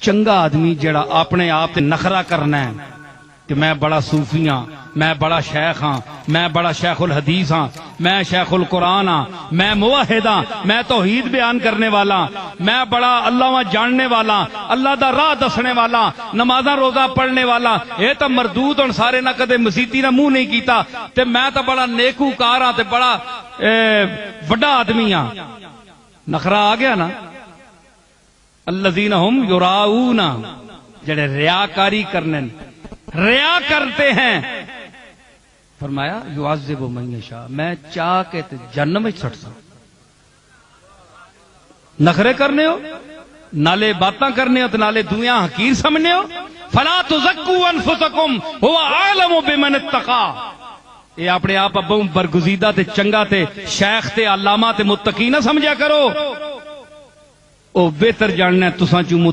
چنگا آدمی جڑا اپنے آپ تے نخرہ کرنا ہے کہ میں بڑا صوفی ہاں، میں بڑا شیخ ہاں، میں بڑا شیخ الحدیث ہاں، میں شیخ القرآن ہاں، میں موحد ہاں، میں توحید بیان کرنے والا، میں بڑا اللہ جاننے والا، اللہ دا راہ دسنے والا، نمازاں روزہ پڑھنے والا، یہ تو مردود ہن سارے نہ کدے مسیتی نہ منہ نہیں کیتا تے میں تو بڑا نیکوکار ہاں تے بڑا بڑا آدمی ہاں. نخرہ آ گیا نا. الذین ہم یراؤون، جڑے ریاکاری کرنے ریا کرتے ہیں، فرمایا یعذب من یشاء، میں چاہ کے تے جہنم وچ سٹ سا. نخرے کرنے ہو، نالے باتاں کرنے ہو تے نالے دنیا حقیر سمجھنے ہو. فلا تزکوا انفسکم هو اعلم بمن اتقى. یہ اپنے آپ ابو برگزیدہ تے چنگا تے شیخ تے علامہ تے متقی نہ سمجھا کرو، او بہتر جاننا ہے تساں چوں